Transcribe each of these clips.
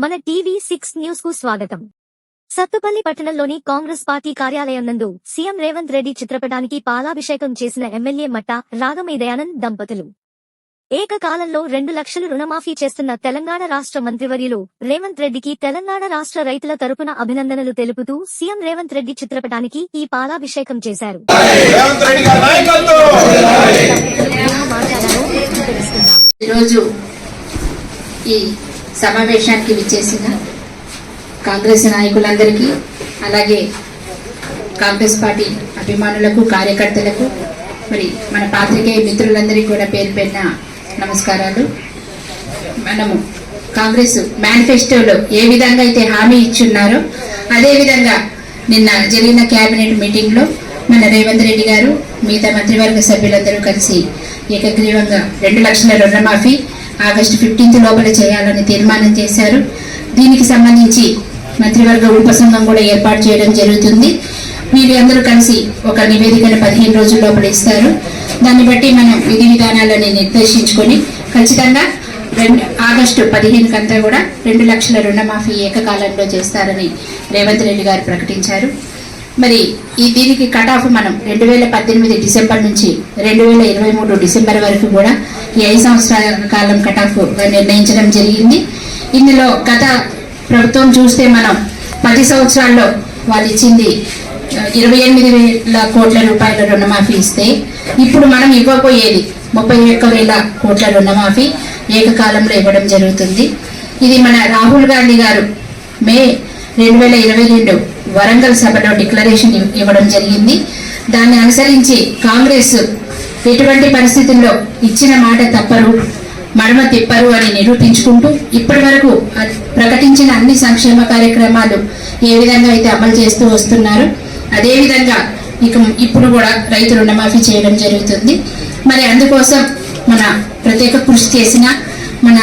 మన టీవీ6 న్యూస్ కు స్వాగతం. సత్తుపల్లి పట్టణంలోని కాంగ్రెస్ పార్టీ కార్యాలయం నందు సీఎం రేవంత్ రెడ్డి చిత్రపటానికి పాలాభిషేకం చేసిన ఎమ్మెల్యే మట్ట రాగమై దయానంద్ దంపతులు. ఏకకాలంలో 2 లక్షలు రుణమాఫీ చేస్తున్న తెలంగాణ రాష్ట్ర మంత్రివర్యులు రేవంత్ రెడ్డికి తెలంగాణ రాష్ట్ర రైతుల తరపున అభినందనలు తెలుపుతూ సీఎం రేవంత్ రెడ్డి చిత్రపటానికి ఈ పాలాభిషేకం చేశారు. ఈరోజు ఈ సమావేశానికి విచ్చేసిన కాంగ్రెస్ నాయకులందరికీ, అలాగే కాంగ్రెస్ పార్టీ అభిమానులకు, కార్యకర్తలకు, మరి మన పాత్రికేయ మిత్రులందరికీ కూడా పేరు పేరున నమస్కారాలు. మనము కాంగ్రెస్ మేనిఫెస్టోలో ఏ విధంగా అయితే హామీ ఇచ్చున్నారో అదే విధంగా నిన్న జరిగిన కేబినెట్ మీటింగ్ లో మన రేవంత్ రెడ్డి గారు మిగతా మంత్రివర్గ సభ్యులందరూ కలిసి ఏకగ్రీవంగా 2 లక్షల రుణమాఫీ ఆగస్టు 15 లోపల చేయాలని తీర్మానం చేశారు. దీనికి సంబంధించి మంత్రివర్గ ఉపసంఘం కూడా ఏర్పాటు చేయడం జరుగుతుంది. వీళ్ళందరూ కలిసి ఒక నివేదికను 15 రోజుల లోపల ఇస్తారు. దాన్ని బట్టి మనం విధి విధానాలని నిర్దేశించుకొని ఖచ్చితంగా ఆగస్టు 15 కంతా కూడా 2 లక్షల రుణమాఫీ ఏకకాలంలో చేస్తారని రేవంత్ రెడ్డి గారు ప్రకటించారు. మరి దీనికి కట్ ఆఫ్ మనం 2018 డిసెంబర్ నుంచి 2023 డిసెంబర్ వరకు కూడా ఈ 5 సంవత్సరాల కాలం కట్ ఆఫ్ నిర్ణయించడం జరిగింది. ఇందులో గత ప్రభుత్వం చూస్తే మనం 10 సంవత్సరాల్లో వాళ్ళు ఇచ్చింది 28,000 కోట్ల రూపాయల రుణమాఫీ ఇస్తే, ఇప్పుడు మనం ఇవ్వబోయేది 31,000 కోట్ల రుణమాఫీ ఏకకాలంలో ఇవ్వడం జరుగుతుంది. ఇది మన రాహుల్ గాంధీ గారు మే 2022 వరంగల్ సభలో డిక్లరేషన్ ఇవ్వడం జరిగింది. దాన్ని అనుసరించి కాంగ్రెస్ ఎటువంటి పరిస్థితుల్లో ఇచ్చిన మాట తప్పరు, మడమ తిప్పరు అని నిరూపించుకుంటూ ఇప్పటి వరకు ప్రకటించిన అన్ని సంక్షేమ కార్యక్రమాలు ఏ విధంగా అయితే అమలు చేస్తూ వస్తున్నారు అదే విధంగా ఇప్పుడు కూడా రైతు రుణమాఫీ చేయడం జరుగుతుంది. మరి అందుకోసం మన ప్రత్యేక కృషి చేసిన మన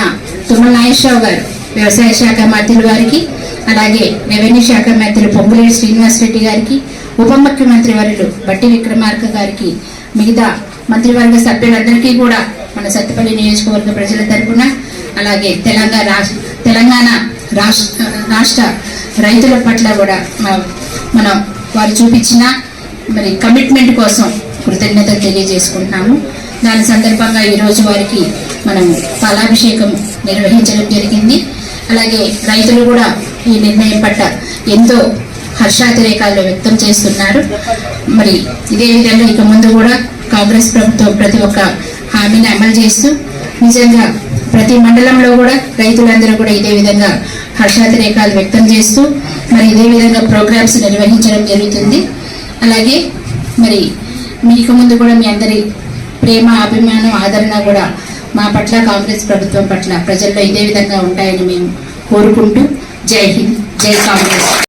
తుమ్మల నాగేశ్వరరావు గారు వ్యవసాయ శాఖ మంత్రులు గారికి, అలాగే రెవెన్యూ శాఖ మంత్రులు పొంగులేటి శ్రీనివాస్ రెడ్డి గారికి, ఉప ముఖ్యమంత్రి వర్యులు బట్టి విక్రమార్క గారికి, మిగతా మంత్రివర్గ సభ్యులందరికీ కూడా మన సత్తుపల్లి నియోజకవర్గ ప్రజల తరపున, అలాగే తెలంగాణ రాష్ట్ర రైతుల పట్ల కూడా మనం వారు చూపించిన మరి కమిట్మెంట్ కోసం కృతజ్ఞతలు తెలియజేసుకుంటున్నాము. దాని సందర్భంగా ఈరోజు వారికి మనం పాలాభిషేకం నిర్వహించడం జరిగింది. అలాగే రైతులు కూడా ఈ నిర్ణయం పట్ల ఎంతో హర్షాతిరేకాలు వ్యక్తం చేస్తున్నారు. మరి ఇదే విధంగా ఇక ముందు కూడా కాంగ్రెస్ ప్రభుత్వం ప్రతి ఒక్క హామీని అమలు చేస్తూ నిజంగా ప్రతి మండలంలో కూడా రైతులందరూ కూడా ఇదే విధంగా హర్షాతిరేకాలు వ్యక్తం చేస్తూ మరి ఇదే విధంగా ప్రోగ్రామ్స్ నిర్వహించడం జరుగుతుంది. అలాగే మరి మీకు ముందు కూడా మీ అందరి ప్రేమ, అభిమానం, ఆదరణ కూడా మా పట్ల, కాంగ్రెస్ ప్రభుత్వం పట్ల ప్రజల్లో ఇదే విధంగా ఉంటాయని మేము కోరుకుంటూ జై హింద్, జై కాంగ్రెస్.